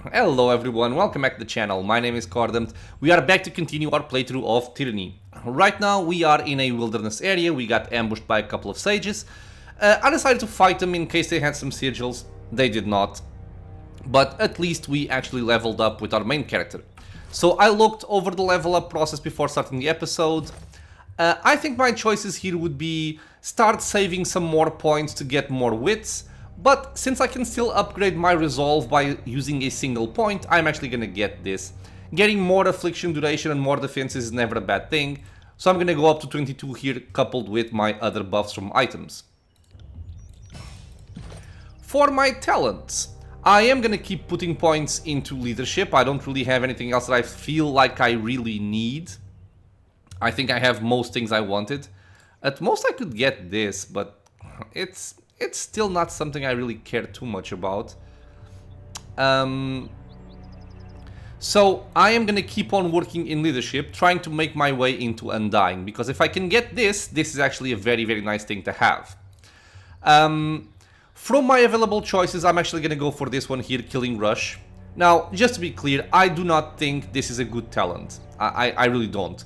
Hello everyone, welcome back to the channel. My name is Cordent. We are back to continue our playthrough of Tyranny. Right now we are in a wilderness area. We got ambushed by a couple of sages. I decided to fight them in case they had some sigils. They did not. But at least we actually leveled up with our main character. So I looked over the level up process before starting the episode. I think my choices here would be start saving some more points to get more wits. But since I can still upgrade my resolve by using a single point, I'm actually gonna get this. Getting more affliction duration and more defense is never a bad thing, so I'm gonna go up to 22 here, coupled with my other buffs from items. For my talents, I am gonna keep putting points into leadership. I don't really have anything else that I feel like I really need. I think I have most things I wanted. At most I could get this, but it's still not something I really care too much about. So I am gonna keep on working in leadership, trying to make my way into Undying, because if I can get this, this is actually a very, very nice thing to have. From my available choices, I'm actually gonna go for this one here, Killing Rush. Now, just to be clear, I do not think this is a good talent. I really don't.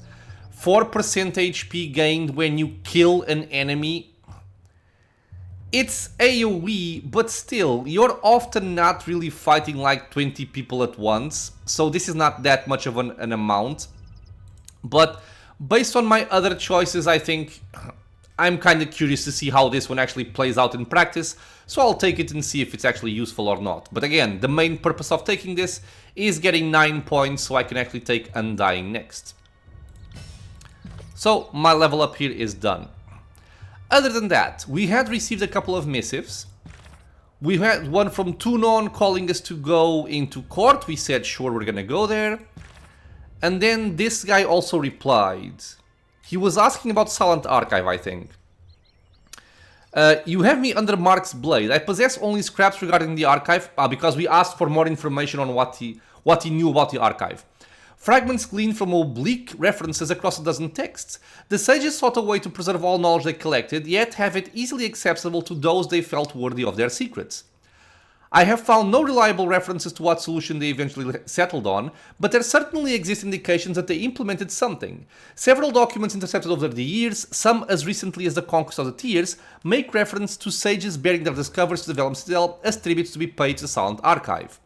4% HP gained when you kill an enemy. It's AoE, but still, you're often not really fighting like 20 people at once, so this is not that much of an amount. But based on my other choices, I think I'm kind of curious to see how this one actually plays out in practice, so I'll take it and see if it's actually useful or not. But again, the main purpose of taking this is getting 9 points so I can actually take Undying next. So my level up here is done. Other than that, we had received a couple of missives. We had one from Tunon calling us to go into court. We said, sure, we're gonna go there. And then this guy also replied. He was asking about Silent Archive, I think. You have me under Mark's blade. I possess only scraps regarding the archive because we asked for more information on what he knew about the archive. Fragments gleaned from oblique references across a dozen texts. The sages sought a way to preserve all knowledge they collected, yet have it easily accessible to those they felt worthy of their secrets. I have found no reliable references to what solution they eventually settled on, but there certainly exist indications that they implemented something. Several documents intercepted over the years, some as recently as the Conquest of the Tears, make reference to sages bearing their discoveries to the Vellum Citadel as tributes to be paid to the Silent Archive.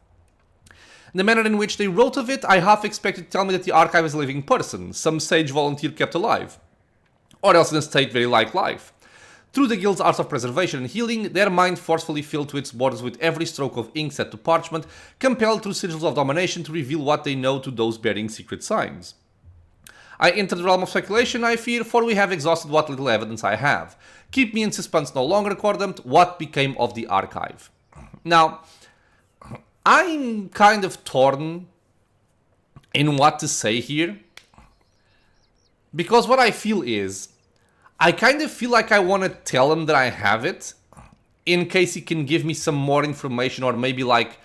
The manner in which they wrote of it, I half expected to tell me that the archive is a living person, some sage volunteer kept alive, or else in a state very like life. Through the guild's arts of preservation and healing, their mind forcefully filled to its borders with every stroke of ink set to parchment, compelled through sigils of domination to reveal what they know to those bearing secret signs. I enter the realm of speculation, I fear, for we have exhausted what little evidence I have. Keep me in suspense no longer, Cordent. What became of the archive? Now, I'm kind of torn in what to say here, because what I feel is, I kind of feel like I want to tell him that I have it, in case he can give me some more information, or maybe like,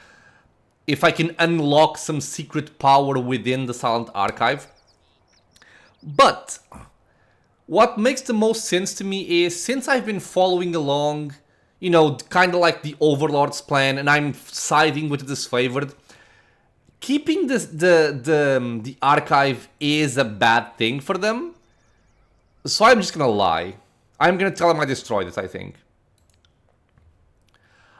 if I can unlock some secret power within the Silent Archive. But, what makes the most sense to me is, since I've been following along, you know, kind of like the Overlord's plan, and I'm siding with the disfavored. Keeping the archive is a bad thing for them. So I'm just gonna lie. I'm gonna tell them I destroyed it, I think.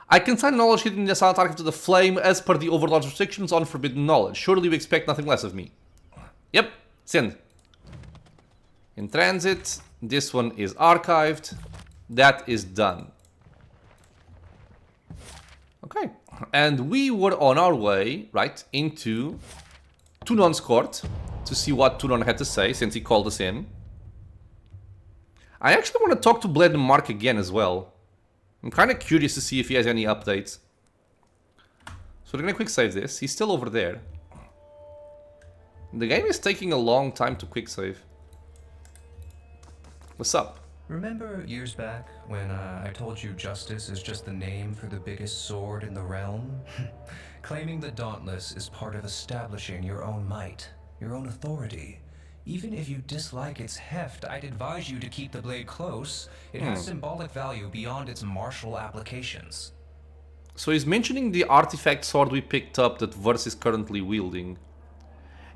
I consign knowledge hidden in the Silent Archive to the Flame as per the Overlord's restrictions on forbidden knowledge. Surely we expect nothing less of me. Yep, send. In transit, this one is archived. That is done. Okay, and we were on our way, right, into Tunon's court to see what Tunon had to say since he called us in. I actually want to talk to Blade and Mark again as well. I'm kind of curious to see if he has any updates. So we're gonna quick save this. He's still over there. The game is taking a long time to quick save. What's up? Remember years back when I told you justice is just the name for the biggest sword in the realm? Claiming the Dauntless is part of establishing your own might, your own authority. Even if you dislike its heft, I'd advise you to keep the blade close. It has symbolic value beyond its martial applications. So he's mentioning the artifact sword we picked up that Verse is currently wielding.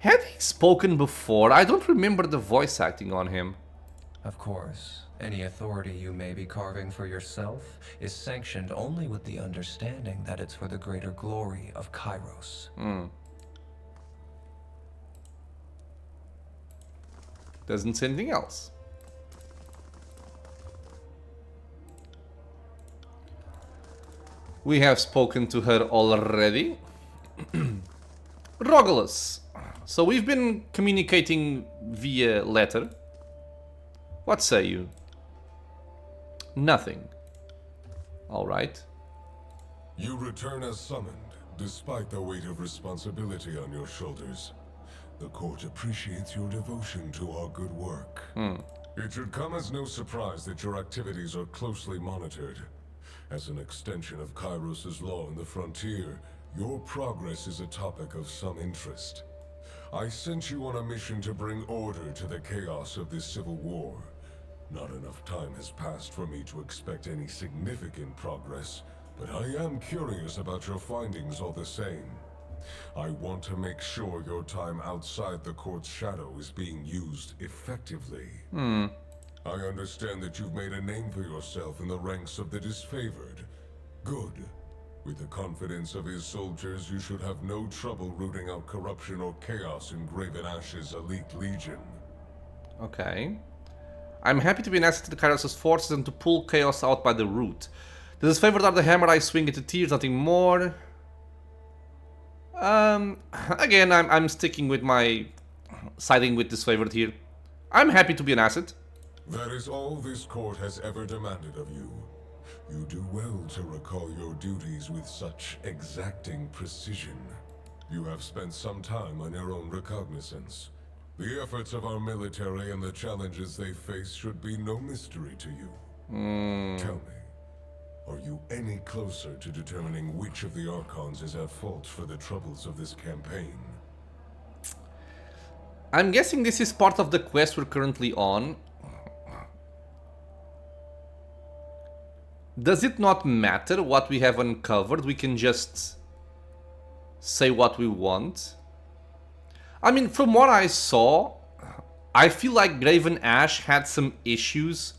Had he spoken before? I don't remember the voice acting on him. Of course, any authority you may be carving for yourself is sanctioned only with the understanding that it's for the greater glory of Kairos. Doesn't say anything else. We have spoken to her already. Roguenbauld. So we've been communicating via letter. What say you? Nothing. Alright. You return as summoned, despite the weight of responsibility on your shoulders. The court appreciates your devotion to our good work. It should come as no surprise that your activities are closely monitored. As an extension of Kairos' law in the frontier, your progress is a topic of some interest. I sent you on a mission to bring order to the chaos of this civil war. Not enough time has passed for me to expect any significant progress, but I am curious about your findings all the same. I want to make sure your time outside the court's shadow is being used effectively. I understand that you've made a name for yourself in the ranks of the disfavored. Good. With the confidence of his soldiers, you should have no trouble rooting out corruption or chaos in Graven Ash's elite legion. Okay. I'm happy to be an asset to the Kairos' forces and to pull chaos out by the root. The disfavored are the hammer I swing into tears, nothing more. Again, I'm sticking with my siding with disfavored here. I'm happy to be an asset. That is all this court has ever demanded of you. You do well to recall your duties with such exacting precision. You have spent some time on your own recognizance. The efforts of our military and the challenges they face should be no mystery to you. Tell me, are you any closer to determining which of the Archons is at fault for the troubles of this campaign? I'm guessing this is part of the quest we're currently on. Does it not matter what we have uncovered? We can just say what we want. I mean, from what I saw, I feel like Graven Ash had some issues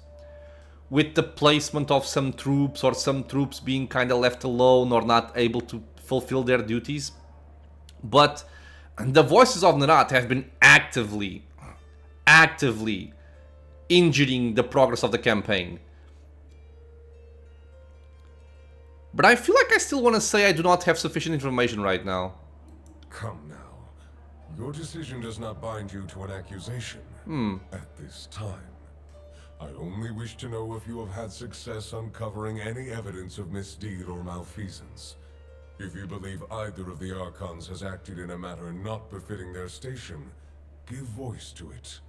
with the placement of some troops, or some troops being kind of left alone or not able to fulfill their duties. But the voices of Nerat have been actively injuring the progress of the campaign. But I feel like I still want to say I do not have sufficient information right now. Come now. Your decision does not bind you to an accusation at this time. I only wish to know if you have had success uncovering any evidence of misdeed or malfeasance. If you believe either of the Archons has acted in a manner not befitting their station, give voice to it.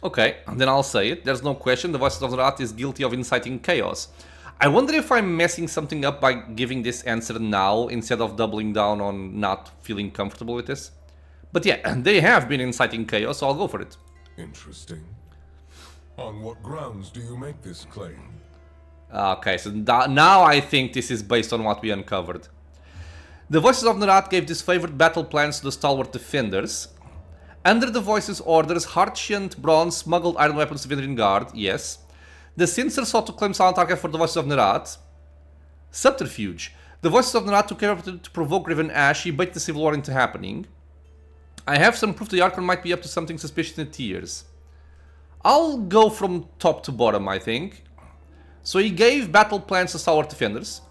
Okay, then I'll say it. There's no question the voice of Nerat is guilty of inciting chaos. I wonder if I'm messing something up by giving this answer now instead of doubling down on not feeling comfortable with this. But yeah, they have been inciting chaos, so I'll go for it. Interesting. On what grounds do you make this claim? Okay, so now I think this is based on what we uncovered. The voices of Nerat gave disfavored battle plans to the stalwart defenders. Under the voices' orders, Hartient Bronze smuggled iron weapons to Vendrian Guard, yes. The Censor sought to claim Silent Archive for the voices of Nerat. Subterfuge. The voices of Nerat took care of to provoke Graven Ash, he baited the civil war into happening. I have some proof the Archon might be up to something suspicious in the tiers. I'll go from top to bottom, I think. So he gave battle plans to stalwart defenders.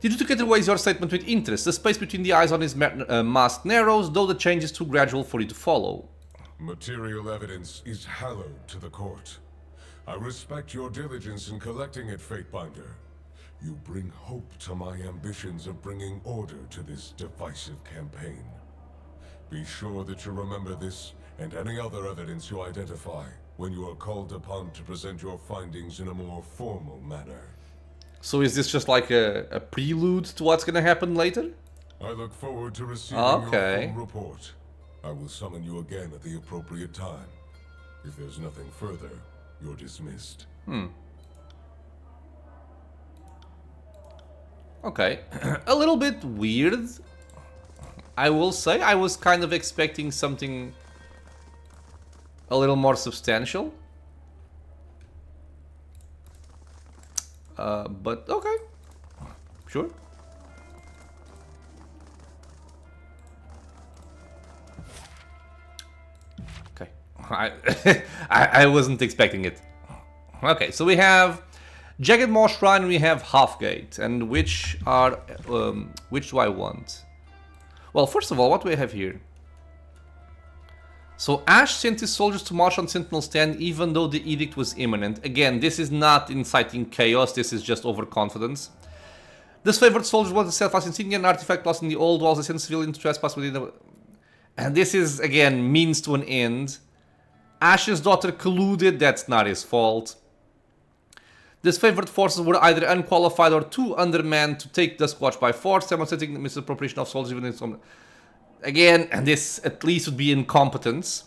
Did you to categorize your statement with interest? The space between the eyes on his mask narrows, though the change is too gradual for you to follow. Material evidence is hallowed to the court. I respect your diligence in collecting it, Fatebinder. You bring hope to my ambitions of bringing order to this divisive campaign. Be sure that you remember this and any other evidence you identify when you are called upon to present your findings in a more formal manner. So is this just like a prelude to what's gonna happen later? I look forward to receiving your full report. I will summon you again at the appropriate time. If there's nothing further, you're dismissed. Okay. A little bit weird, I will say. I was kind of expecting something a little more substantial. But okay. Sure. Okay. I wasn't expecting it. Okay, so we have Jagged Maw Shrine, we have Halfgate, and which do I want? Well, first of all, what do we have here? So Ash sent his soldiers to march on Sentinel Stand even though the edict was imminent. Again, this is not inciting chaos, this is just overconfidence. This favored soldiers want to set fast insignia, an artifact lost in the old walls, they send civilians to trespass within the... And this is, again, means to an end. Ash's daughter colluded, that's not his fault. Disfavored forces were either unqualified or too undermanned to take the Squatch by force, demonstrating misappropriation of soldiers even in some... Again, and this at least would be incompetence.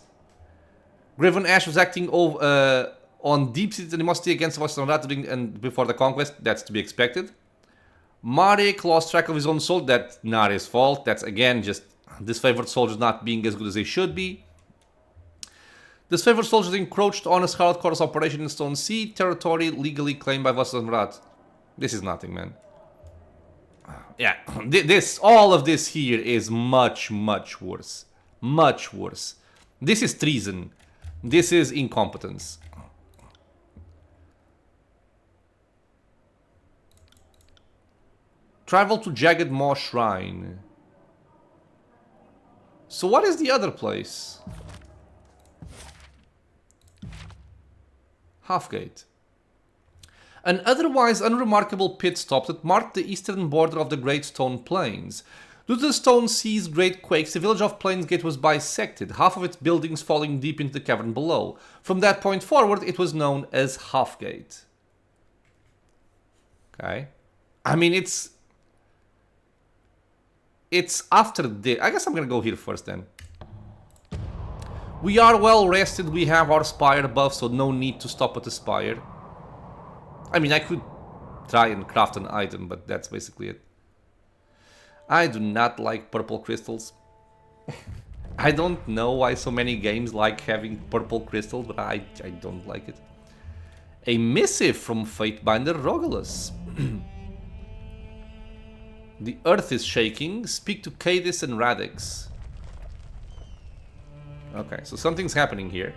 Graven Ash was acting on deep-seated animosity against Western during and before the conquest. That's to be expected. Marek lost track of his own soul. That's not his fault. That's again just disfavored soldiers not being as good as they should be. Disfavored soldiers encroached on a Scarlet Chorus operation in Stone Sea territory legally claimed by Western. This is nothing, man. Yeah, all of this here is much, much worse. Much worse. This is treason. This is incompetence. Travel to Jagged Maw Shrine. So what is the other place? Halfgate. An otherwise unremarkable pit stop that marked the eastern border of the Great Stone Plains. Due to the Stone Sea's great quakes, the village of Plainsgate was bisected, half of its buildings falling deep into the cavern below. From that point forward, it was known as Halfgate. Okay. I mean, it's after this. I guess I'm gonna go here first then. We are well rested, we have our spire buff, so no need to stop at the spire. I mean, I could try and craft an item, but that's basically it. I do not like purple crystals. I don't know why so many games like having purple crystals, but I don't like it. A missive from Fatebinder Roguelus. The earth is shaking. Speak to Cadis and Radix. Okay, so something's happening here.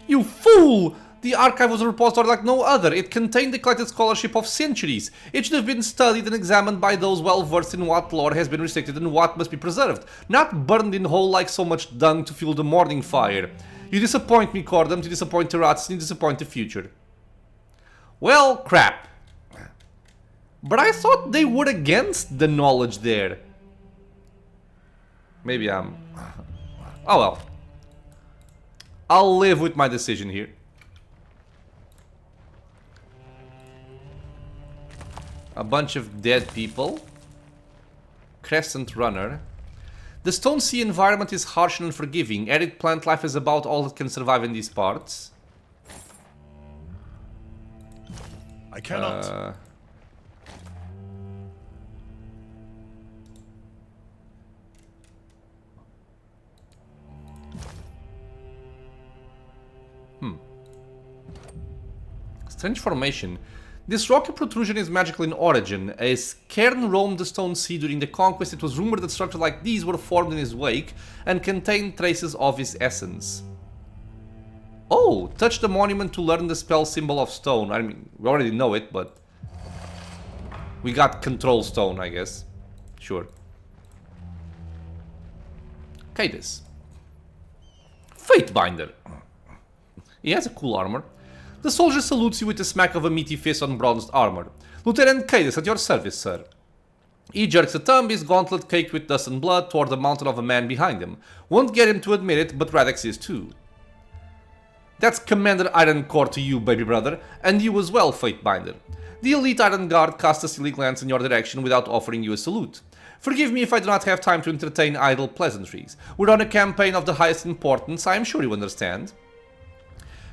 You fool! The archive was a repository like no other. It contained the collected scholarship of centuries. It should have been studied and examined by those well-versed in what lore has been restricted and what must be preserved, not burned in whole like so much dung to fuel the morning fire. You disappoint me, Cordum, you disappoint the rats, and you disappoint the future. Well, crap. But I thought they were against the knowledge there. Maybe I'm... Oh well. I'll live with my decision here. A bunch of dead people. Crescent Runner. The Stone Sea environment is harsh and unforgiving. Arid plant life is about all that can survive in these parts. I cannot. Strange formation. This rocky protrusion is magical in origin. As Cairn roamed the Stone Sea during the conquest, it was rumored that structures like these were formed in his wake and contained traces of his essence. Oh, touch the monument to learn the spell Symbol of Stone. I mean, we already know it, but... we got Control Stone, I guess. Sure. Cadis. Fatebinder. He has a cool armor. The soldier salutes you with a smack of a meaty fist on bronzed armor. Lieutenant Cadis, at your service, sir. He jerks a thumb, his gauntlet caked with dust and blood, toward the mountain of a man behind him. Won't get him to admit it, but Radix is too. That's Commander Ironcore to you, baby brother, and you as well, Fatebinder. The elite Iron Guard cast a silly glance in your direction without offering you a salute. Forgive me if I do not have time to entertain idle pleasantries. We're on a campaign of the highest importance, I am sure you understand.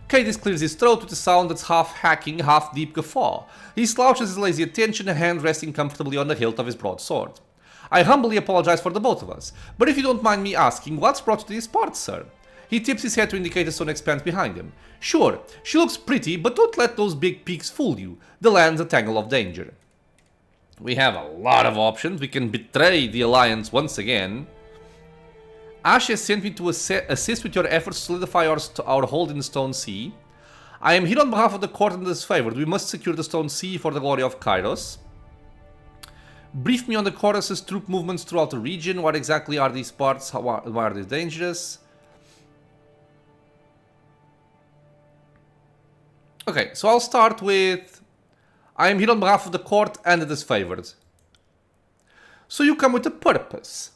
Cadis clears his throat with a sound that's half hacking, half deep guffaw. He slouches his lazy attention, a hand resting comfortably on the hilt of his broadsword. I humbly apologize for the both of us, but if you don't mind me asking, what's brought you to these parts, sir? He tips his head to indicate a stone expanse behind him. Sure, she looks pretty, but don't let those big peaks fool you. The land's a tangle of danger. We have a lot of options. We can betray the Alliance once again. Ash has sent me to assist with your efforts to solidify our hold in the Stone Sea. I am here on behalf of the court and disfavored. We must secure the Stone Sea for the glory of Kairos. Brief me on the Chorus's troop movements throughout the region. What exactly are these parts? Why are they dangerous? Okay, so I'll start with... I am here on behalf of the court and the disfavored. So you come with a purpose.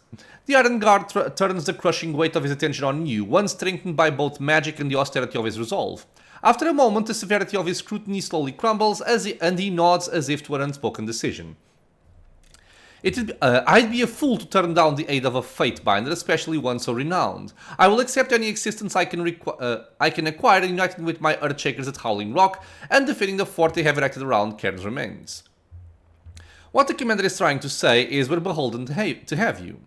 The Iron Guard turns the crushing weight of his attention on you, one strengthened by both magic and the austerity of his resolve. After a moment, the severity of his scrutiny slowly crumbles, and he nods as if to an unspoken decision. I'd be a fool to turn down the aid of a Fatebinder, especially one so renowned. I will accept any assistance I can acquire in uniting with my Earthshakers at Howling Rock and defending the fort they have erected around Cairn's remains. What the commander is trying to say is we're beholden to have you.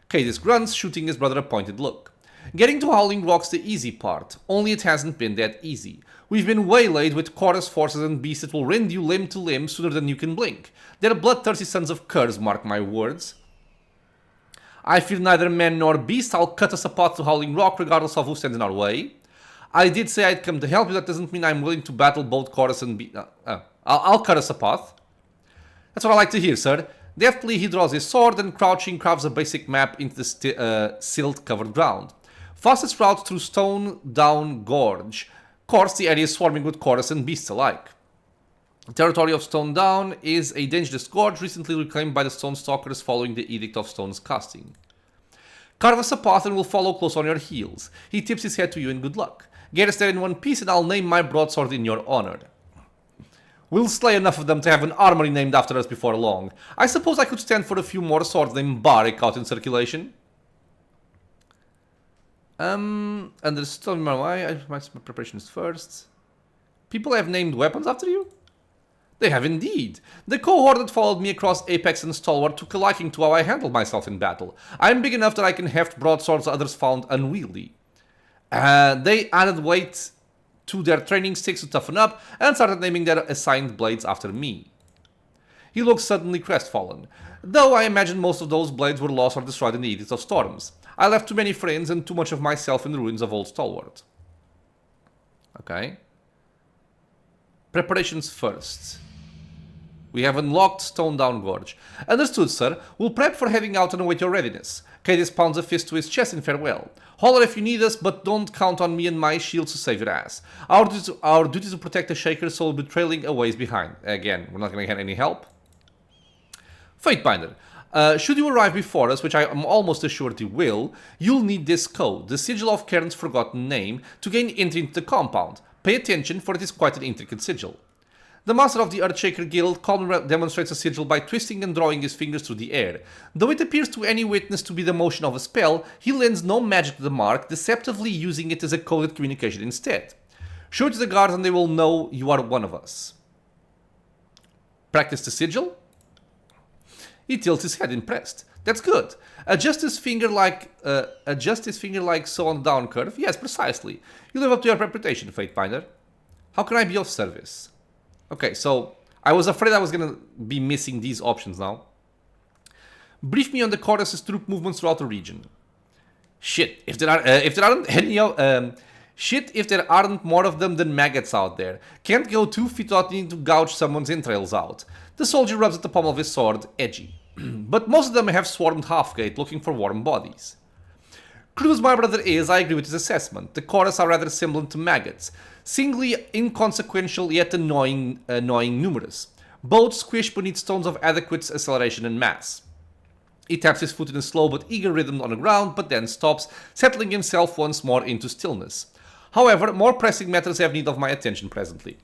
Cadis grunts, shooting his brother a pointed look. Getting to Howling Rock's the easy part, only it hasn't been that easy. We've been waylaid with Chorus forces and beasts that will rend you limb to limb sooner than you can blink. They're bloodthirsty sons of curs, mark my words. I fear neither man nor beast. I'll cut us a path to Howling Rock regardless of who stands in our way. I did say I'd come to help you, that doesn't mean I'm willing to battle both Chorus and beast. I'll cut us a path. That's what I like to hear, sir. Deftly he draws his sword and crouching carves a basic map into the silt-covered ground. Fastest route through Stone Down Gorge. Of course, the area is swarming with Chorus and beasts alike. The territory of Stone Down is a dangerous gorge recently reclaimed by the Stonestalkers following the Edict of Stone's casting. Carve us a path and we'll follow close on your heels. He tips his head to you in good luck. Get us there in one piece and I'll name my broadsword in your honor. We'll slay enough of them to have an armory named after us before long. I suppose I could stand for a few more swords named Barik out in circulation. Understood my way. My preparations first. People have named weapons after you? They have indeed. The cohort that followed me across Apex and Stalwart took a liking to how I handled myself in battle. I'm big enough that I can heft broadswords others found unwieldy. They added weight to their training sticks to toughen up and started naming their assigned blades after me. He looks suddenly crestfallen, though I imagine most of those blades were lost or destroyed in the Edict of Storms. I left too many friends and too much of myself in the ruins of Old Stalwart. Okay. Preparations first. We have unlocked Stone Down Gorge. Understood, sir. We'll prep for heading out and await your readiness. Cadis pounds a fist to his chest in farewell. Holler if you need us, but don't count on me and my shields to save your ass. Our duty is to protect the Shakers, so we'll be trailing a ways behind. Again, we're not going to get any help. Fatebinder. Should you arrive before us, which I am almost assured you will, you'll need this code, the sigil of Cairn's forgotten name, to gain entry into the compound. Pay attention, for it is quite an intricate sigil. The master of the Earthshaker Guild calmly demonstrates a sigil by twisting and drawing his fingers through the air. Though it appears to any witness to be the motion of a spell, he lends no magic to the mark, deceptively using it as a coded communication instead. Show it to the guards and they will know you are one of us. Practice the sigil? He tilts his head impressed. That's good. Adjust his finger like so on the down curve. Yes, precisely. You live up to your reputation, Fatebinder. How can I be of service? Okay, so I was afraid I was gonna be missing these options now. Brief me on the Chorus's troop movements throughout the region. Shit, if there aren't more of them than maggots out there. Can't go 2 feet without needing to gouge someone's entrails out. The soldier rubs at the pommel of his sword, edgy. But most of them have swarmed Halfgate looking for warm bodies. Crude as my brother is, I agree with his assessment. The Chorus are rather similar to maggots. Singly inconsequential yet annoying numerous. Both squish beneath stones of adequate acceleration and mass. He taps his foot in a slow but eager rhythm on the ground, but then stops, settling himself once more into stillness. However, more pressing matters have need of my attention presently.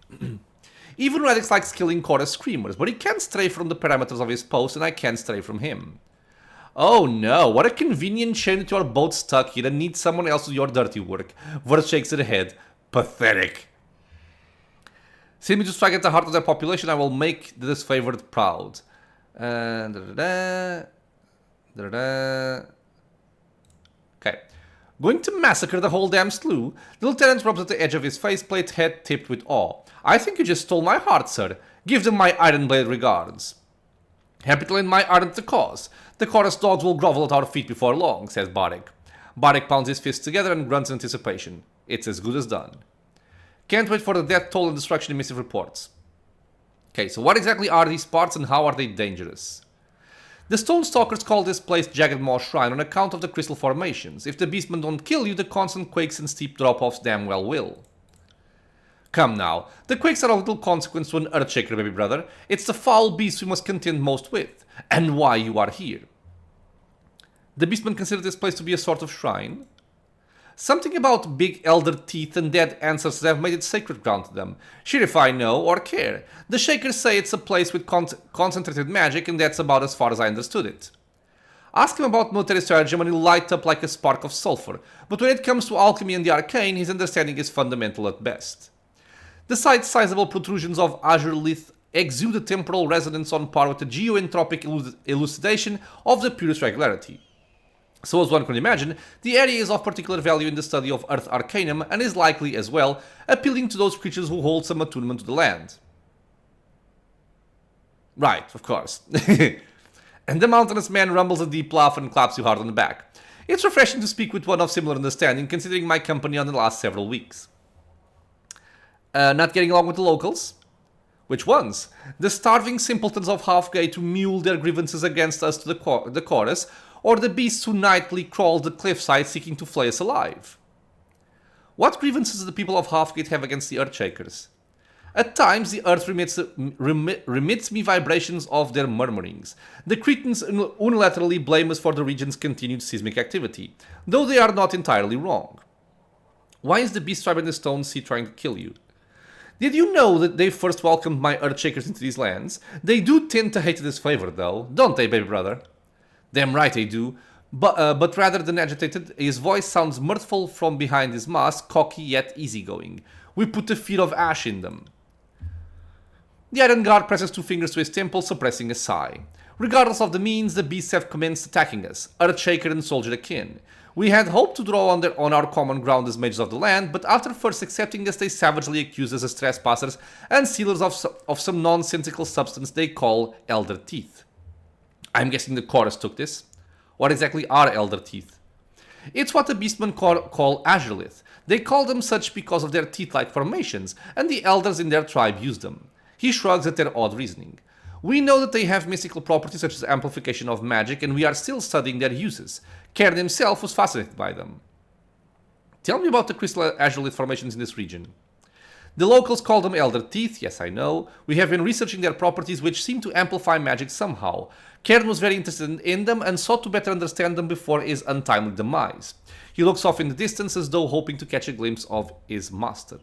Even Radix likes killing Chorus screamers, but he can't stray from the parameters of his post, and I can't stray from him. Oh no, what a convenient shame that you are both stuck here and need someone else to do your dirty work. Vert shakes her head. Pathetic. Send me to strike at the heart of their population, I will make the disfavored proud. Okay. Going to massacre the whole damn slew. The lieutenant rubs at the edge of his faceplate, head tipped with awe. I think you just stole my heart, sir. Give them my iron blade regards. Happy to lend my ardent the cause. The chorus dogs will grovel at our feet before long, says Bardic. Bardic pounds his fists together and grunts in anticipation. It's as good as done. Can't wait for the death toll and destruction in missive reports. Okay, so what exactly are these parts and how are they dangerous? The Stonestalkers call this place Jagged Maw Shrine on account of the crystal formations. If the beastmen don't kill you, the constant quakes and steep drop-offs damn well will. Come now, the quakes are of little consequence to an Earthshaker, baby brother. It's the foul beast we must contend most with, and why you are here. The beastmen consider this place to be a sort of shrine. Something about big elder teeth and dead ancestors have made it sacred ground to them. Sure if I know or care. The Shakers say it's a place with concentrated magic, and that's about as far as I understood it. Ask him about military stratagem and he'll light up like a spark of sulfur, but when it comes to alchemy and the arcane, his understanding is fundamental at best. The site's sizable protrusions of azure lith exude a temporal resonance on par with the geoentropic elucidation of the purest regularity. So as one can imagine, the area is of particular value in the study of Earth Arcanum and is likely, as well, appealing to those creatures who hold some attunement to the land. Right, of course. And the mountainous man rumbles a deep laugh and claps you hard on the back. It's refreshing to speak with one of similar understanding, considering my company on the last several weeks. Not getting along with the locals? Which ones? The starving simpletons of Halfgate who mule their grievances against us to the chorus, or the beasts who nightly crawl the cliffside seeking to flay us alive? What grievances do the people of Halfgate have against the Earthshakers? At times the earth remits me vibrations of their murmurings. The Cretans unilaterally blame us for the region's continued seismic activity, though they are not entirely wrong. Why is the beast tribe in the Stone Sea trying to kill you? Did you know that they first welcomed my Earthshakers into these lands? They do tend to hate this flavor though, don't they, baby brother? Damn right they do, but rather than agitated, his voice sounds mirthful from behind his mask, cocky yet easygoing. We put a fear of ash in them. The Iron Guard presses 2 fingers to his temple, suppressing a sigh. Regardless of the means, the beasts have commenced attacking us, Earthshaker and soldier akin. We had hoped to draw on our common ground as mages of the land, but after first accepting us, they savagely accuse us as trespassers and stealers of some nonsensical substance they call Elder Teeth. I'm guessing the chorus took this. What exactly are Elder Teeth? It's what the beastmen call azurelith. They call them such because of their teeth-like formations, and the elders in their tribe use them. He shrugs at their odd reasoning. We know that they have mystical properties such as amplification of magic, and we are still studying their uses. Cairn himself was fascinated by them. Tell me about the crystal azurelith formations in this region. The locals call them Elder Teeth, yes I know. We have been researching their properties which seem to amplify magic somehow. Cairn was very interested in them and sought to better understand them before his untimely demise. He looks off in the distance as though hoping to catch a glimpse of his master.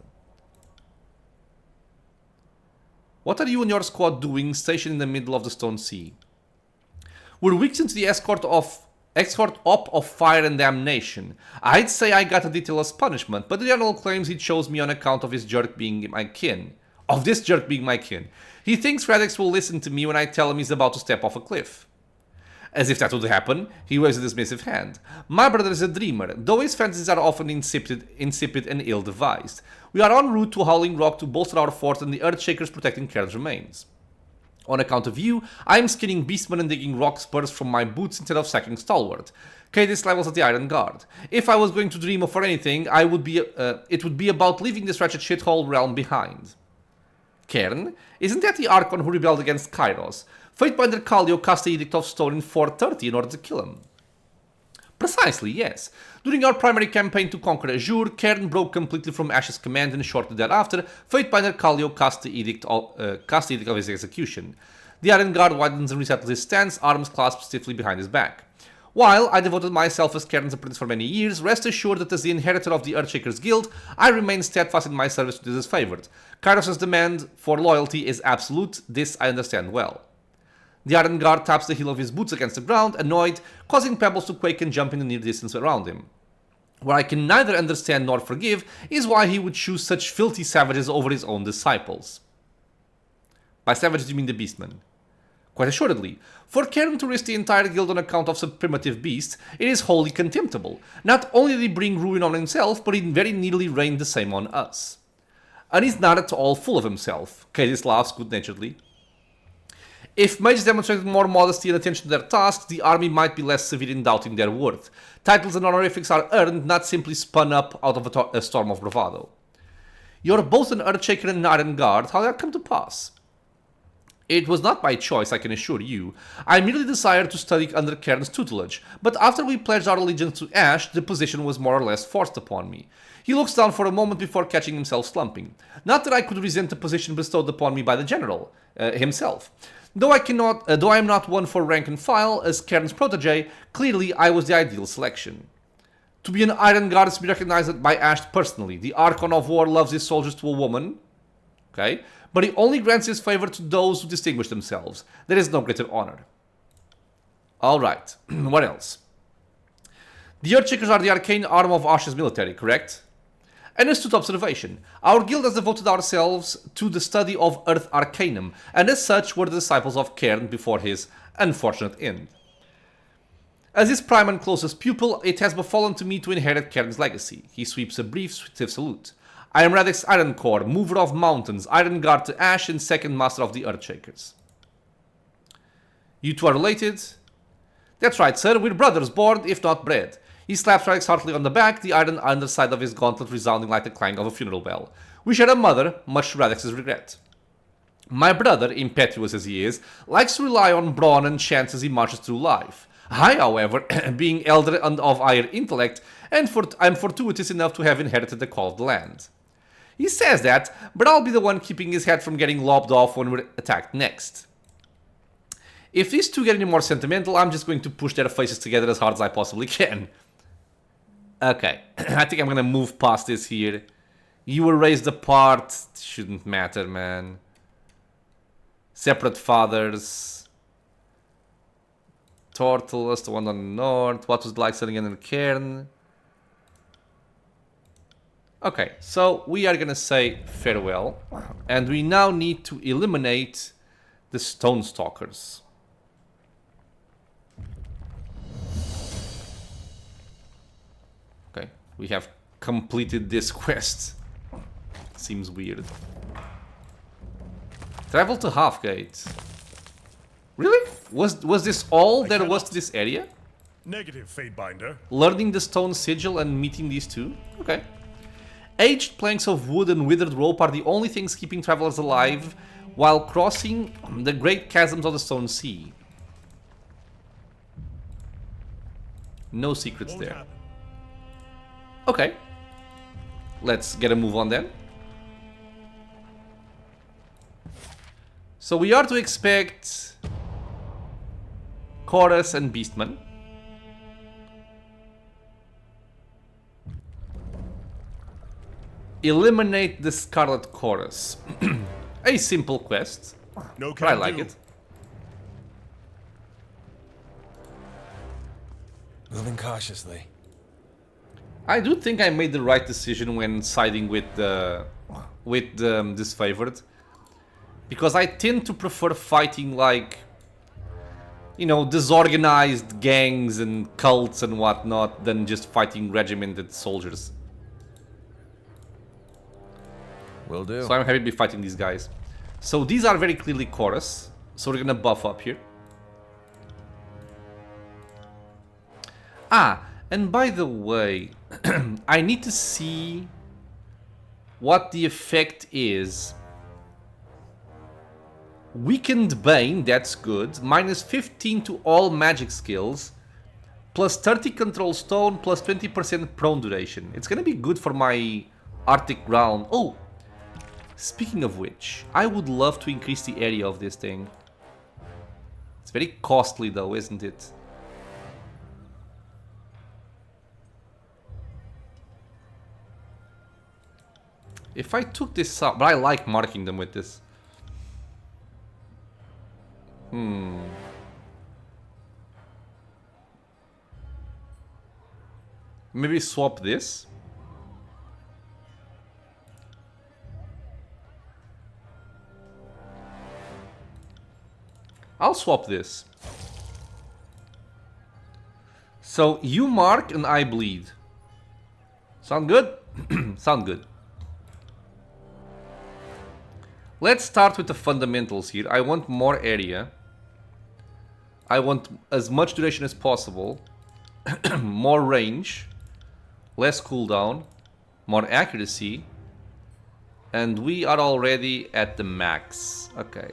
What are you and your squad doing stationed in the middle of the Stone Sea? We're weeks into the escort op of fire and damnation. I'd say I got a detailless punishment, but the general claims he chose me on account of his jerk being my kin. Of this jerk being my kin. He thinks Radix will listen to me when I tell him he's about to step off a cliff. As if that would happen, he waves a dismissive hand. My brother is a dreamer, though his fantasies are often insipid and ill-devised. We are en route to Howling Rock to bolster our fort and the Earthshakers protecting Cairn's remains. On account of you, I am skinning beastmen and digging rock spurs from my boots instead of sacking Stalwart. Cadis levels at the Iron Guard. If I was going to dream of anything, it would be about leaving this wretched shithole realm behind. Cairn? Isn't that the Archon who rebelled against Kairos? Fatebinder Kallio cast the Edict of Stone in 430 in order to kill him. Precisely, yes. During our primary campaign to conquer Azure, Cairn broke completely from Ash's command and shortly thereafter, Fatebinder Kallio cast the Edict of his execution. The Iron Guard widens and resettles his stance, arms clasped stiffly behind his back. While I devoted myself as Cairn's apprentice for many years, rest assured that as the inheritor of the Earthshakers Guild, I remain steadfast in my service to this favored. Kairos' demand for loyalty is absolute, this I understand well. The Iron Guard taps the heel of his boots against the ground, annoyed, causing pebbles to quake and jump in the near distance around him. What I can neither understand nor forgive is why he would choose such filthy savages over his own disciples. By savages you mean the beastmen. Quite assuredly, for Cairn to risk the entire guild on account of some primitive beast, it is wholly contemptible. Not only did he bring ruin on himself, but he very nearly rained the same on us. And he's not at all full of himself. Cadis laughs good-naturedly. If mages demonstrated more modesty and attention to their tasks, the army might be less severe in doubting their worth. Titles and honorifics are earned, not simply spun up out of a storm of bravado. You're both an Earthshaker and an Iron Guard. How did that come to pass? It was not by choice, I can assure you. I merely desired to study under Cairn's tutelage, but after we pledged our allegiance to Ash, the position was more or less forced upon me. He looks down for a moment before catching himself slumping. Not that I could resent the position bestowed upon me by the general himself. Though I am not one for rank and file, as Cairn's protege, clearly I was the ideal selection. To be an Iron Guard is to be recognized by Ash personally. The Archon of War loves his soldiers to a woman. Okay? But he only grants his favor to those who distinguish themselves. There is no greater honor. Alright, what else? The Earthshakers are the arcane arm of Ash's military, correct? An astute observation. Our guild has devoted ourselves to the study of Earth Arcanum, and as such were the disciples of Cairn before his unfortunate end. As his prime and closest pupil, it has befallen to me to inherit Cairn's legacy. He sweeps a brief, stiff salute. I am Radek's Iron Core, mover of mountains, Iron Guard to Ash, and second master of the Earthshakers. You two are related? That's right, sir, we're brothers, born, if not bred. He slaps Radix heartily on the back, the iron underside of his gauntlet resounding like the clang of a funeral bell. We share a mother, much to Radix's regret. My brother, impetuous as he is, likes to rely on brawn and chance as he marches through life. I, however, being elder and of higher intellect, I'm fortuitous enough to have inherited the call of the land. He says that, but I'll be the one keeping his head from getting lobbed off when we're attacked next. If these two get any more sentimental, I'm just going to push their faces together as hard as I possibly can. Okay, I think I'm gonna move past this here. You were raised apart. Shouldn't matter, man. Separate fathers. Tortle was the one on the north. What was it like setting in the cairn? Okay, so we are gonna say farewell. And we now need to eliminate the Stonestalkers. Okay, we have completed this quest. Seems weird. Travel to Halfgate. Really? Was this all there was to this area? Negative, Fatebinder. Learning the stone sigil and meeting these two? Okay. Aged planks of wood and withered rope are the only things keeping travelers alive while crossing the great chasms of the Stone Sea. No secrets there. Happen. Okay. Let's get a move on then. So we are to expect Chorus and Beastman. Eliminate the Scarlet Chorus. A simple quest, No but I like it. Moving cautiously. I do think I made the right decision when siding with the disfavored, because I tend to prefer fighting like, you know, disorganized gangs and cults and whatnot than just fighting regimented soldiers. Will do. So I'm happy to be fighting these guys. So these are very clearly Chorus, so we're gonna buff up here. Ah, and by the way, I need to see what the effect is. Weakened Bane, that's good. Minus 15 to all magic skills. Plus 30 control stone, plus 20% prone duration. It's gonna be good for my Arctic ground. Oh! Speaking of which, I would love to increase the area of this thing. It's very costly though, isn't it? If I took this out, but I like marking them with this. Maybe swap this. I'll swap this. So you mark and I bleed. Sound good? Sound good. Let's start with the fundamentals here. I want more area. I want as much duration as possible. More range. Less cooldown. More accuracy. And we are already at the max. Okay.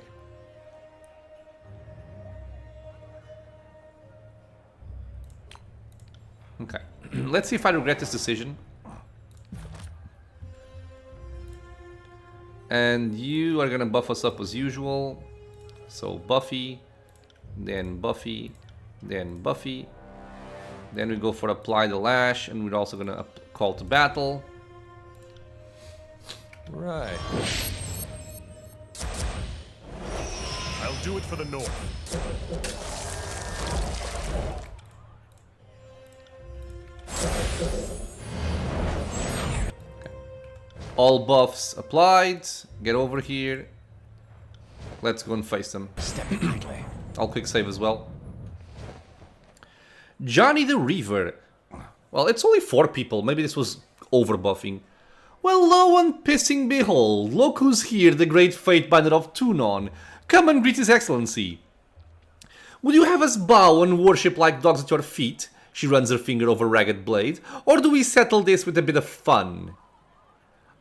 Okay. Let's see if I regret this decision. And you are gonna buff us up as usual. So Buffy, then Buffy, then Buffy. Then we go for apply the lash, and we're also gonna call to battle. Right. I'll do it for the North. All buffs applied. Get over here. Let's go and face them. I'll quick save as well. Johnny the Reaver. Well, it's only 4 people. Maybe this was over buffing. Well, lo and pissing behold, look who's here, the great Fatebinder of Tunon. Come and greet his excellency. Would you have us bow and worship like dogs at your feet? She runs her finger over ragged blade. Or do we settle this with a bit of fun?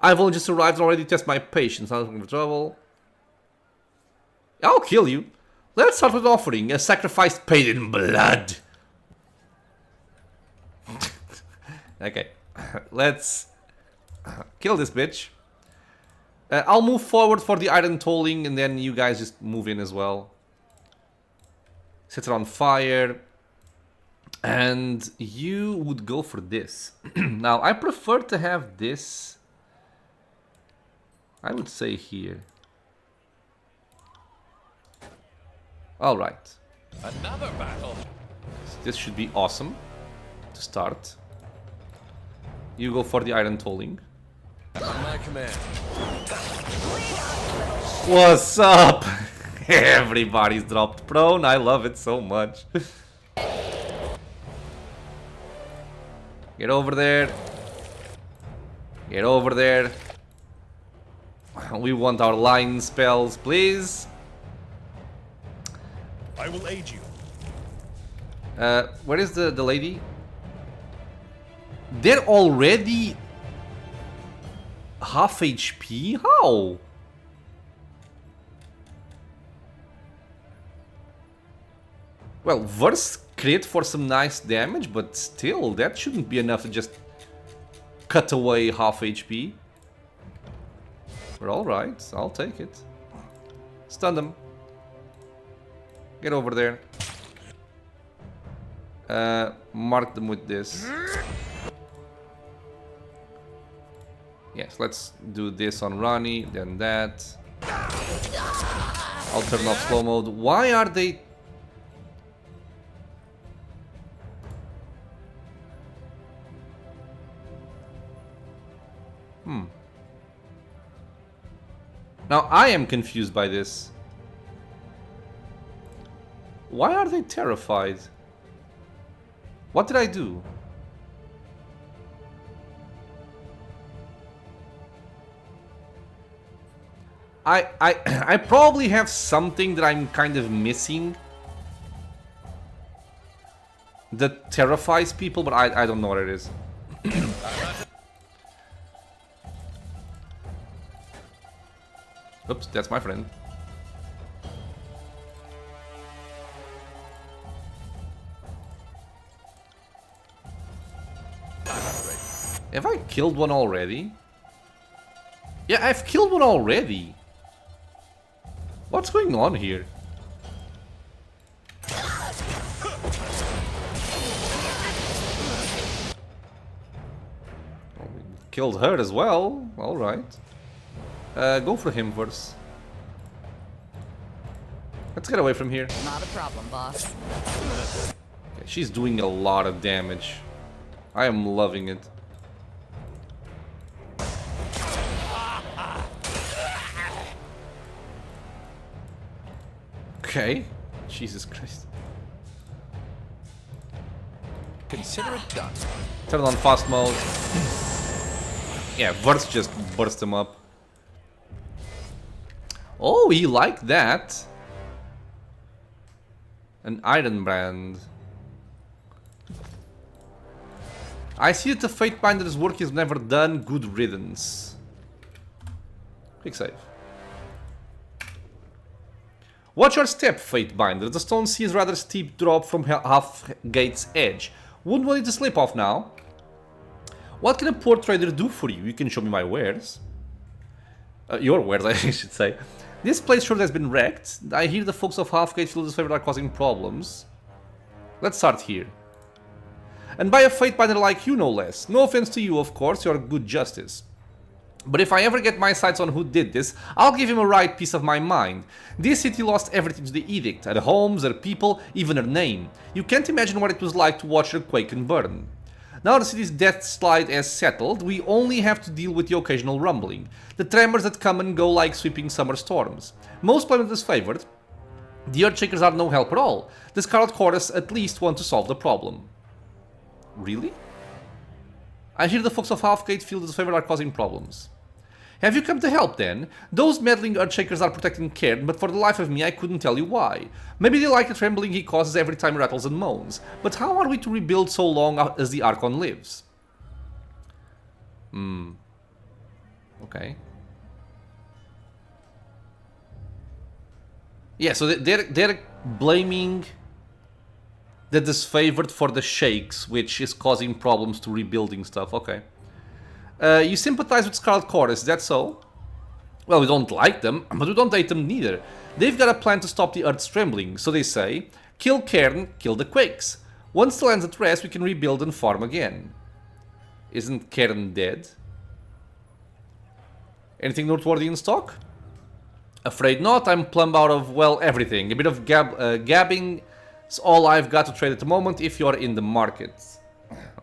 I've only just arrived and already test my patience. Not looking for trouble. I'll kill you. Let's start with offering a sacrifice paid in blood. Okay, let's kill this bitch. I'll move forward for the iron tolling, and then you guys just move in as well. Set her on fire. And you would go for this. Now, I prefer to have this, I would say, here. Alright. Another battle. This should be awesome to start. You go for the iron tolling. On my command. What's up? Everybody's dropped prone. I love it so much. Get over there. Get over there. We want our line spells, please. I will aid you. Where is the lady? They're already half HP? How? Well, verse crit for some nice damage, but still, that shouldn't be enough to just cut away half HP. We're alright, I'll take it. Stun them. Get over there. Mark them with this. Yes, let's do this on Ronnie, then that. I'll turn off slow mode. Why are they... Now I am confused by this. Why are they terrified? What did I do? I probably have something that I'm kind of missing that terrifies people, but I don't know what it is. Oops, that's my friend. Have I killed one already? Yeah, I've killed one already. What's going on here? Oh, we killed her as well. Alright. Go for him first. Let's get away from here. Not a problem, boss. Okay, she's doing a lot of damage. I am loving it. Okay. Jesus Christ. Consider it done. Turn on fast mode. Yeah, Verse just burst him up. Oh, he liked that. An iron brand. I see that the Fatebinder's work is never done. Good riddance. Quick save. Watch your step, Fatebinder. The stone sees rather steep drop from Halfgate's edge. Wouldn't want it to slip off now. What can a poor trader do for you? You can show me my wares. Your wares, I should say. This place sure has been wrecked. I hear the folks of Halfgate feel disfavored are causing problems. Let's start here. And by a Fatebinder like you, no less. No offense to you, of course, you're good justice. But if I ever get my sights on who did this, I'll give him a right piece of my mind. This city lost everything to the edict, her homes, her people, even her name. You can't imagine what it was like to watch her quake and burn. Now the city's death slide has settled, we only have to deal with the occasional rumbling. The tremors that come and go like sweeping summer storms. Most planet is favored. The Earthshakers are no help at all. The Scarlet Chorus at least want to solve the problem. Really? I hear the folks of Halfgate feel disfavored are causing problems. Have you come to help then? Those meddling Earthshakers are protecting Cairn, but for the life of me I couldn't tell you why. Maybe they like the trembling he causes every time he rattles and moans. But how are we to rebuild so long as the Archon lives? Okay. Yeah, so they're blaming the disfavored for the shakes, which is causing problems to rebuilding stuff. Okay. You sympathize with Scarlet Chorus, is that so? Well, we don't like them, but we don't hate them neither. They've got a plan to stop the Earth's trembling, so they say, kill Cairn, kill the quakes. Once the land's at rest, we can rebuild and farm again. Isn't Cairn dead? Anything noteworthy in stock? Afraid not, I'm plumb out of, well, everything. A bit of gabbing is all I've got to trade at the moment if you're in the market.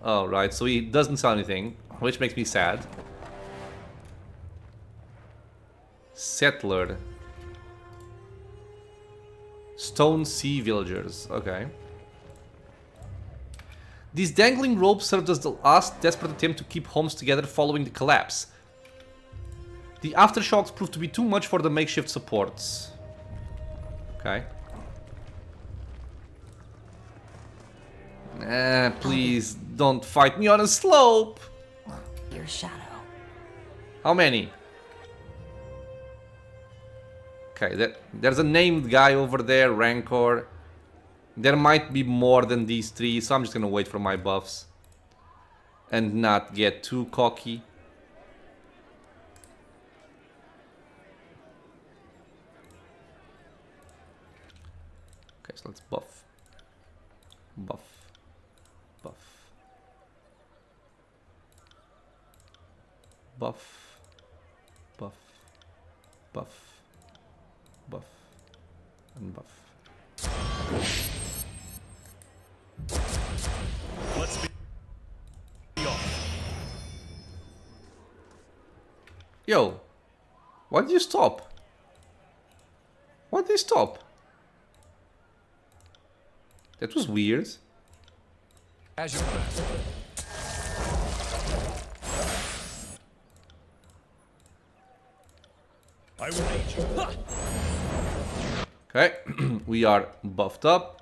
Alright, so he doesn't sell anything, which makes me sad. Settler. Stone Sea Villagers, okay. These dangling ropes served as the last desperate attempt to keep homes together following the collapse. The aftershocks proved to be too much for the makeshift supports. Okay. Please don't fight me on a slope. Your shadow. How many? Okay, there's a named guy over there, Rancor. There might be more than these three, so I'm just gonna wait for my buffs. And not get too cocky. Okay, so let's buff. Buff. Buff. Buff. Buff. Buff. Buff. And buff. Let's be off. Yo, why did you stop? Why did you stop? That was weird. As you best. I will aid you. Okay, we are buffed up.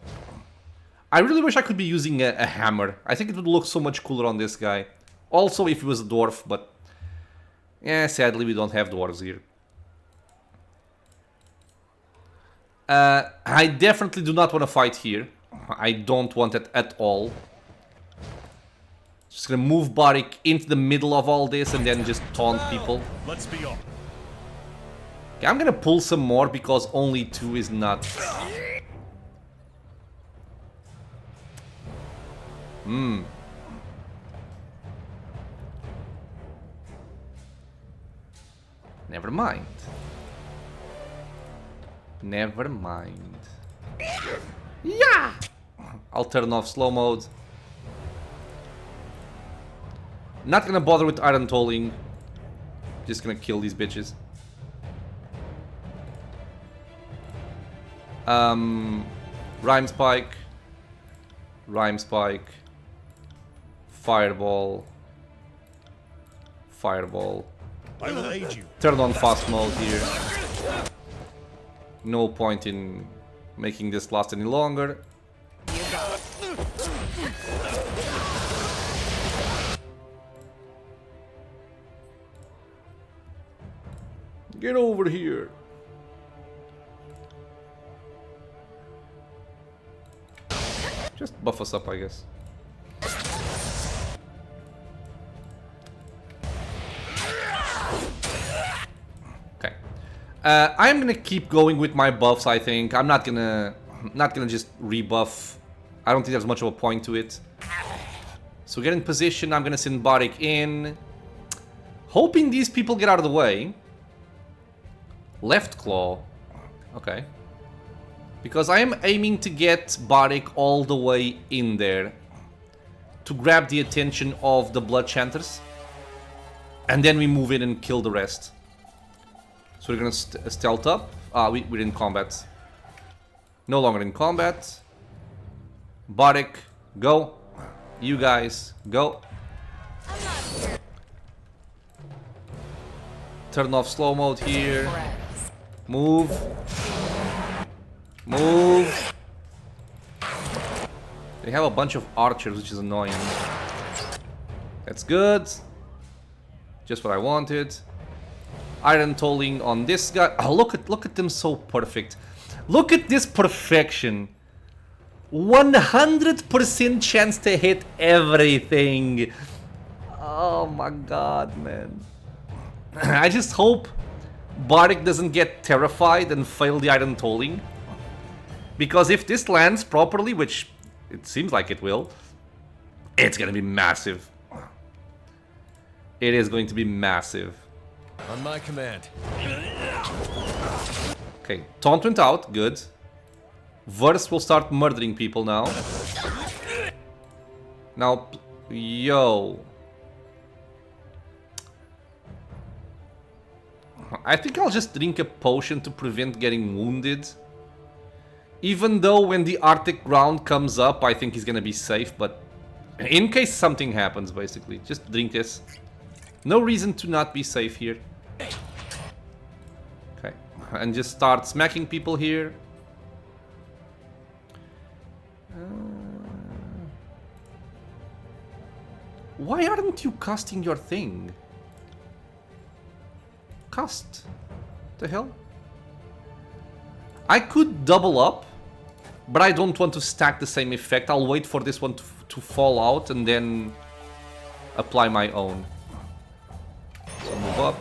I really wish I could be using a hammer. I think it would look so much cooler on this guy. Also, if he was a dwarf, but... yeah, sadly we don't have dwarves here. I definitely do not want to fight here. I don't want it at all. Just gonna move Barik into the middle of all this and then just taunt people. Let's be off. Okay, I'm gonna pull some more because only 2 is not... Never mind. Never mind. Yeah! I'll turn off slow mode. Not gonna bother with Iron Tolling. Just gonna kill these bitches. Rhyme Spike. Rhyme Spike. Fireball. Fireball. I will aid you. Turn on fast mode here. No point in making this last any longer. Get over here. Just buff us up, I guess. Okay. I'm gonna keep going with my buffs, I think. I'm not gonna just rebuff. I don't think there's much of a point to it. So get in position, I'm gonna send Barik in. Hoping these people get out of the way. Left claw. Okay. Because I am aiming to get Barik all the way in there. To grab the attention of the Blood Chanters. And then we move in and kill the rest. So we're gonna stealth up. We're in combat. No longer in combat. Barik, go. You guys, go. Turn off slow mode here. Move. Move. They have a bunch of archers, which is annoying. That's good. Just what I wanted. Iron Tolling on this guy. Oh, look at them, so perfect. Look at this perfection. 100% chance to hit everything. Oh my god, man. I just hope Barik doesn't get terrified and fail the Iron Tolling. Because if this lands properly, which it seems like it will, it's gonna be massive. It is going to be massive. On my command. Okay, taunt went out, good. Verse will start murdering people now. Now, yo. I think I'll just drink a potion to prevent getting wounded. Even though when the Arctic ground comes up, I think he's gonna be safe, but in case something happens, basically, just drink this. No reason to not be safe here. Okay, and just start smacking people here. Why aren't you casting your thing? Cast. The hell? I could double up, but I don't want to stack the same effect. I'll wait for this one to fall out and then apply my own. So move up.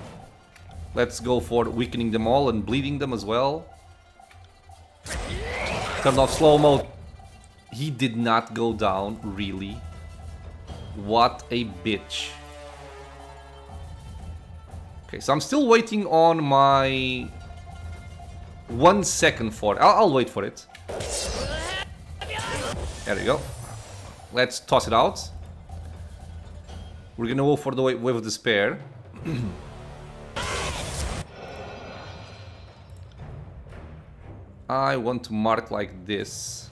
Let's go for weakening them all and bleeding them as well. Turn off slow mode. He did not go down, really. What a bitch. Okay, so I'm still waiting on my 1 second for it. I'll wait for it. There we go. Let's toss it out. We're gonna go for the wave of despair. I want to mark like this.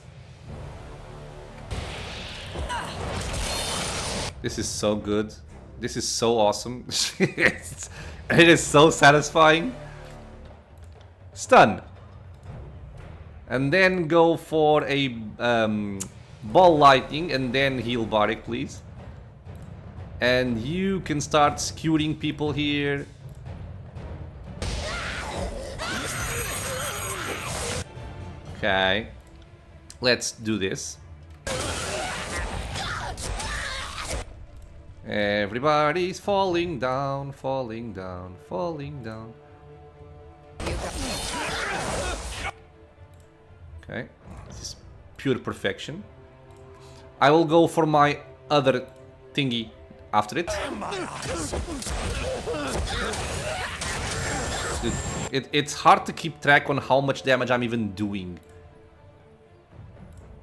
This is so good. This is so awesome. It is so satisfying. Stun. And then go for a ball lightning and then heal Barik, please. And you can start skewing people here. Okay. Let's do this. Everybody's falling down, falling down, falling down. Okay, this is pure perfection. I will go for my other thingy after it. Dude, it's hard to keep track on how much damage I'm even doing.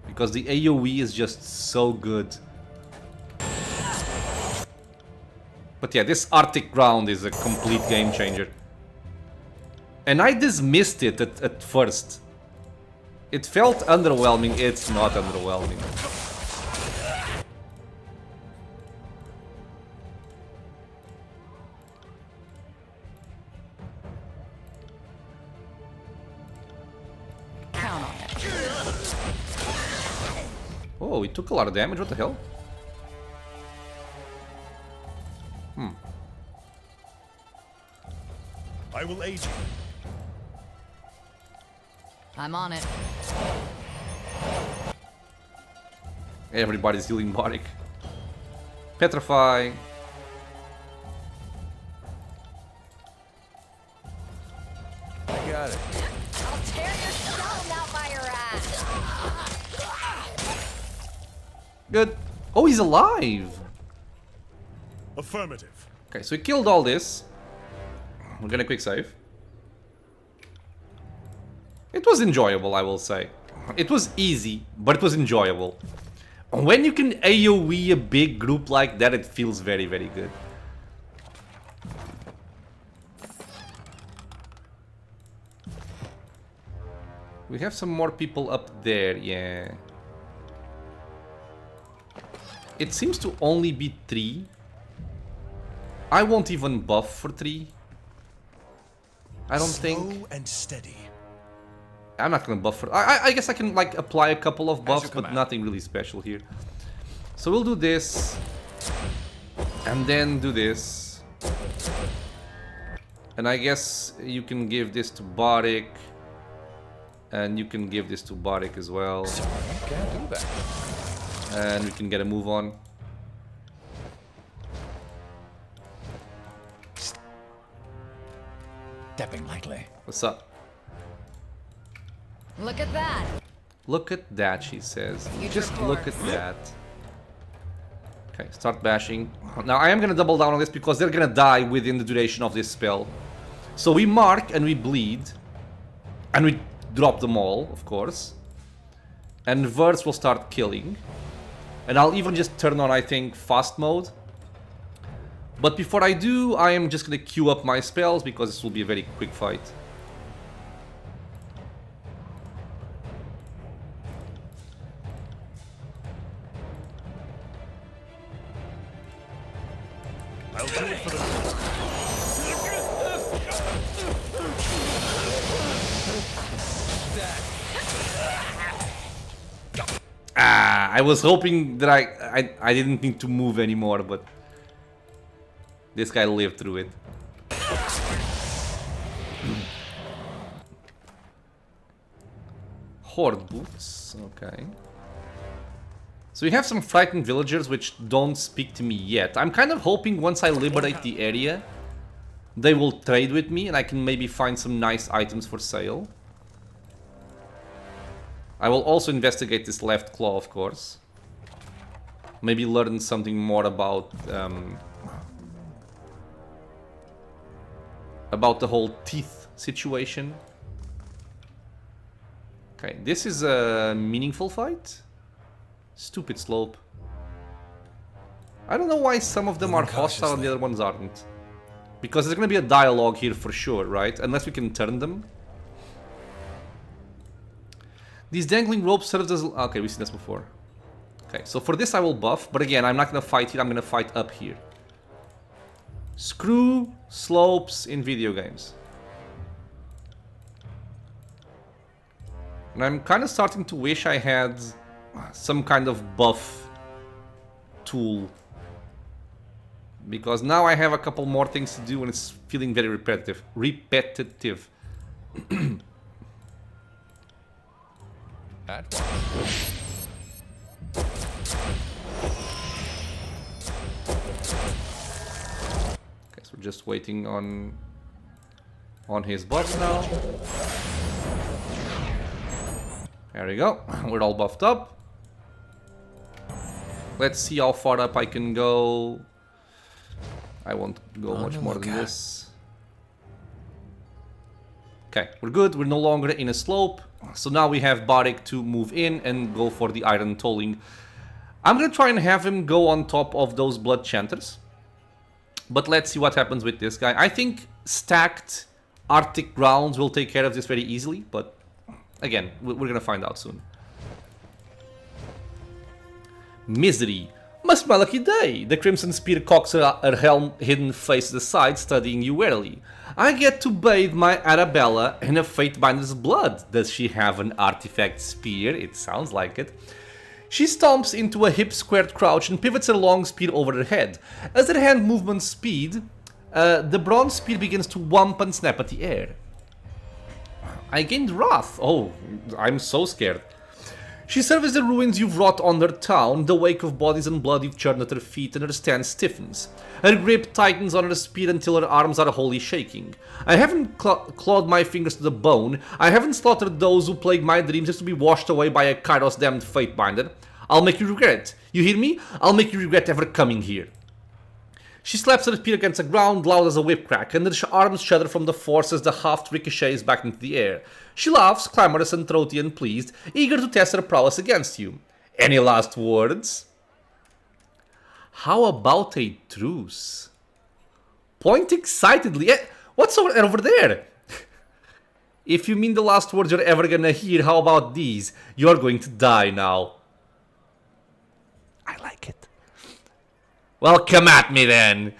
Because the AoE is just so good. But yeah, this Arctic ground is a complete game changer. And I dismissed it at first. It felt underwhelming. It's not underwhelming. Count on it. Oh, it took a lot of damage. What the hell? I will aid you. I'm on it. Everybody's healing Baric. Petrify. I got it. I'll tear your stone out by your ass. Good. Oh, he's alive. Affirmative. Okay, so we killed all this. We're gonna quick save. It was enjoyable, I will say. It was easy, but it was enjoyable. When you can AoE a big group like that, it feels very, very good. We have some more people up there, yeah. It seems to only be 3. I won't even buff for 3. I don't think. Slow and steady. I'm not gonna buff for. I guess I can like apply a couple of buffs, your but command. nothing really special here. So we'll do this, and then do this, and I guess you can give this to Baric, and you can give this to Baric as well, Can't do that. and we can get a move on. Stepping lightly. What's up? Look at that. Look at that, she says. Future Just look course. at that. Okay, start bashing. Now I am gonna double down on this because they're gonna die within the duration of this spell. So we mark and we bleed. And we drop them all, of course. And Verts will start killing. And I'll even just turn on, I think, fast mode. But before I do, I am just gonna queue up my spells because this will be a very quick fight. I'll do it for the... Ah, I was hoping that I didn't need to move anymore, but this guy lived through it. Horde boots, okay. So we have some frightened villagers which don't speak to me yet. I'm kind of hoping once I liberate the area, they will trade with me and I can maybe find some nice items for sale. I will also investigate this left claw, of course. Maybe learn something more about the whole teeth situation. Okay, this is a meaningful fight. Stupid slope. I don't know why some of them are hostile and the other ones aren't. Because there's gonna be a dialogue here for sure, right? Unless we can turn them. These dangling ropes serve as... Okay, we've seen this before. Okay, so for this I will buff, but again, I'm not gonna fight here, I'm gonna fight up here. Screw slopes in video games. And I'm kind of starting to wish I had some kind of buff tool. Because now I have a couple more things to do and it's feeling very repetitive. At once. Okay, so we're just waiting on his buff now. There we go. We're all buffed up. Let's see how far up I can go. I won't go much more than this. Okay, we're good. We're no longer in a slope. So now we have Baric to move in and go for the iron tolling. I'm gonna try and have him go on top of those blood chanters. But let's see what happens with this guy. I think stacked Arctic grounds will take care of this very easily, but again, we're gonna find out soon. Misery. Must be my lucky day. The Crimson Spear cocks her helm hidden face aside, studying you warily. I get to bathe my Arabella in a Fatebinder's blood. Does she have an artifact spear? It sounds like it. She stomps into a hip-squared crouch and pivots her long spear over her head. As her hand movement speed, the bronze spear begins to whump and snap at the air. I gained wrath. Oh, I'm so scared. She surveys the ruins you've wrought on her town, the wake of bodies and blood you've churned at her feet, and her stance stiffens. Her grip tightens on her spear until her arms are wholly shaking. I haven't clawed my fingers to the bone. I haven't slaughtered those who plague my dreams just to be washed away by a Kairos damned Fatebinder. I'll make you regret it. You hear me? I'll make you regret ever coming here. She slaps her spear against the ground loud as a whip crack, and her arms shudder from the force as the haft ricochets back into the air. She laughs, clamorous and throaty and pleased, eager to test her prowess against you. Any last words? How about a truce? Point excitedly. What's over there? If you mean the last words you're ever gonna hear, how about these? You're going to die now. I like it. Well, come at me then.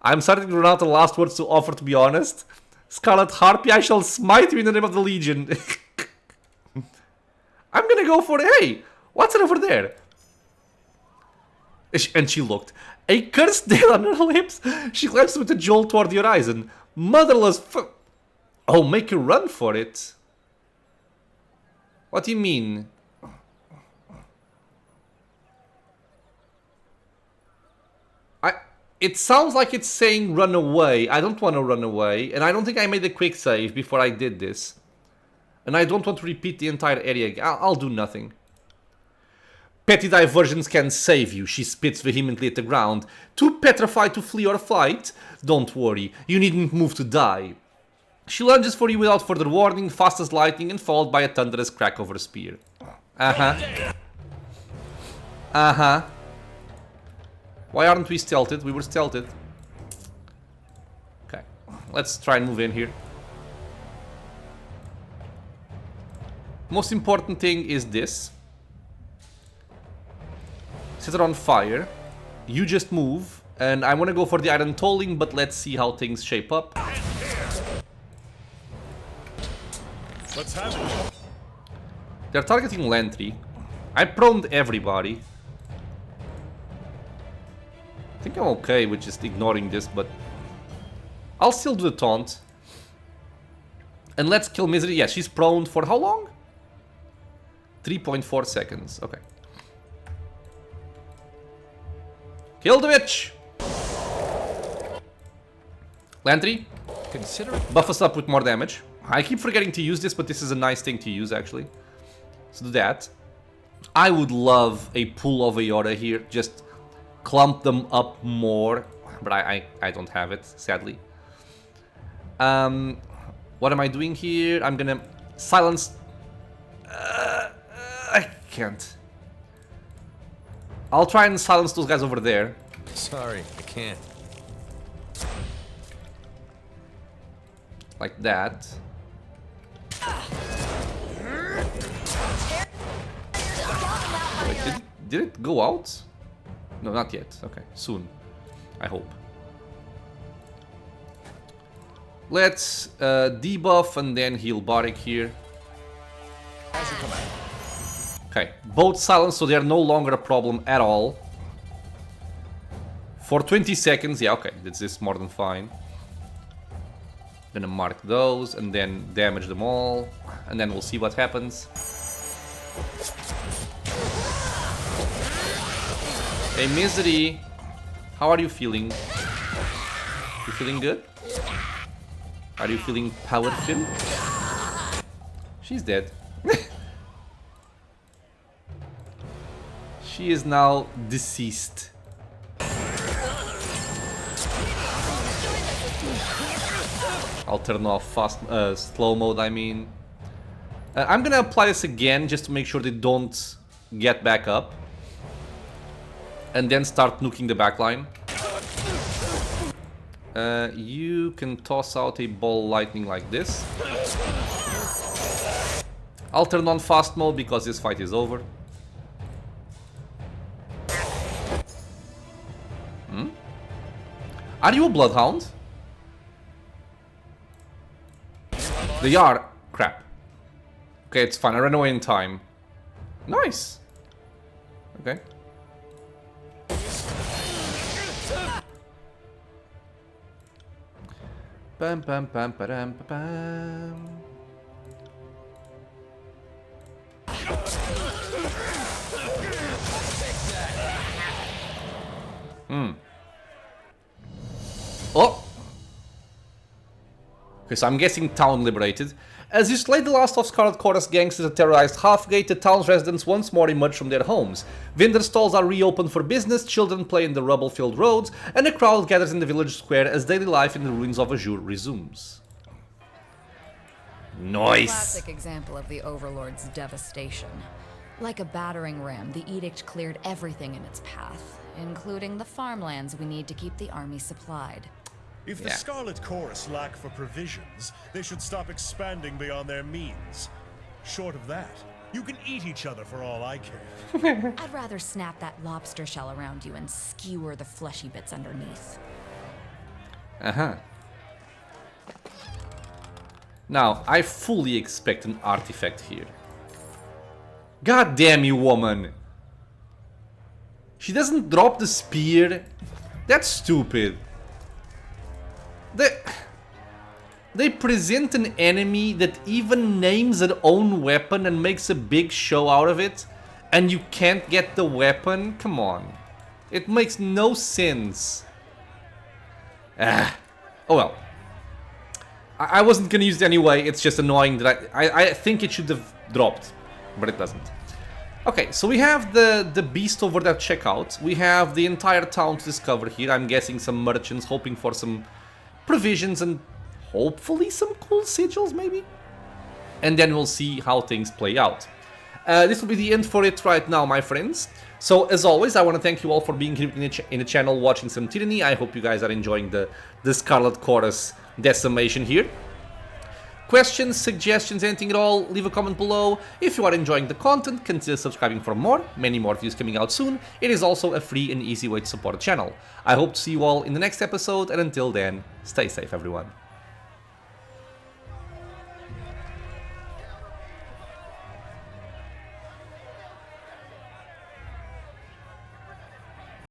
I'm starting to run out of last words to offer, to be honest. Scarlet Harpy, I shall smite you in the name of the Legion. I'm gonna go for it. Hey, what's it over there? And she looked. A cursed nail on her lips. She glanced with a jolt toward the horizon. Motherless Oh, make her run for it. What do you mean? It sounds like it's saying run away. I don't want to run away. And I don't think I made a quick save before I did this. And I don't want to repeat the entire area again. I'll do nothing. Petty diversions can save you, she spits vehemently at the ground. Too petrified to flee or fight? Don't worry, you needn't move to die. She lunges for you without further warning, fast as lightning and followed by a thunderous crack of her spear. Uh-huh. Uh-huh. Why aren't we stealthed? We were stealthed. Okay, let's try and move in here. Most important thing is this. Set it on fire. You just move. And I want to go for the iron tolling, but let's see how things shape up. Let's have it. They're targeting Lantry. I proned everybody. I think I'm okay with just ignoring this, but I'll still do the taunt. And let's kill Misery. Yeah, she's prone for how long? 3.4 seconds. Okay. Kill the witch! Lantry, Consider it. buff us up with more damage. I keep forgetting to use this, but this is a nice thing to use, actually. So do that. I would love a pool of Aora here. Just clump them up more. But I don't have it, sadly. What am I doing here? I'm gonna silence... I can't. I'll try and silence those guys over there. Sorry, I can't. Like that. Wait, did it go out? No, not yet. Okay, soon. I hope. Let's debuff and then heal Barik here. Okay, both silenced, so they're no longer a problem at all. For 20 seconds, yeah, okay, this is more than fine. Gonna mark those and then damage them all, and then we'll see what happens. Hey, Misery, how are you feeling? You feeling good? Are you feeling powerful? She's dead. She is now deceased. I'll turn off fast, slow mode, I mean. I'm gonna apply this again just to make sure they don't get back up. And then start nuking the backline. You can toss out a ball lightning like this. I'll turn on fast mode because this fight is over. Are you a bloodhound? They are. Crap. Okay, it's fine. I ran away in time. Nice. Okay. Bam bam bam bam bam. Oh! Okay, so I'm guessing town liberated. As you slay the last of Scarlet Chorus gangsters that terrorized Halfgate, the town's residents once more emerge from their homes. Vendor stalls are reopened for business, children play in the rubble-filled roads, and a crowd gathers in the village square as daily life in the ruins of Azure resumes. Nice! Classic example of the Overlord's devastation. Like a battering ram, the edict cleared everything in its path, including the farmlands we need to keep the army supplied. If the Scarlet Chorus lack for provisions, they should stop expanding beyond their means. Short of that, you can eat each other for all I care. I'd rather snap that lobster shell around you and skewer the fleshy bits underneath. Uh-huh. Now, I fully expect an artifact here. God damn you, woman! She doesn't drop the spear? That's stupid. They present an enemy that even names their own weapon and makes a big show out of it, and you can't get the weapon? Come on. It makes no sense. Ah. Oh well. I wasn't gonna use it anyway, it's just annoying that I think it should have dropped, but it doesn't. Okay, so we have the beast over there checkout. We have the entire town to discover here. I'm guessing some merchants hoping for some provisions and hopefully some cool sigils maybe? And then we'll see how things play out. This will be the end for it right now, my friends. So as always, I want to thank you all for being here in the channel watching some Tyranny. I hope you guys are enjoying the Scarlet Chorus decimation here. Questions, suggestions, anything at all, leave a comment below. If you are enjoying the content, consider subscribing for more. Many more videos coming out soon. It is also a free and easy way to support the channel. I hope to see you all in the next episode, and until then, stay safe everyone.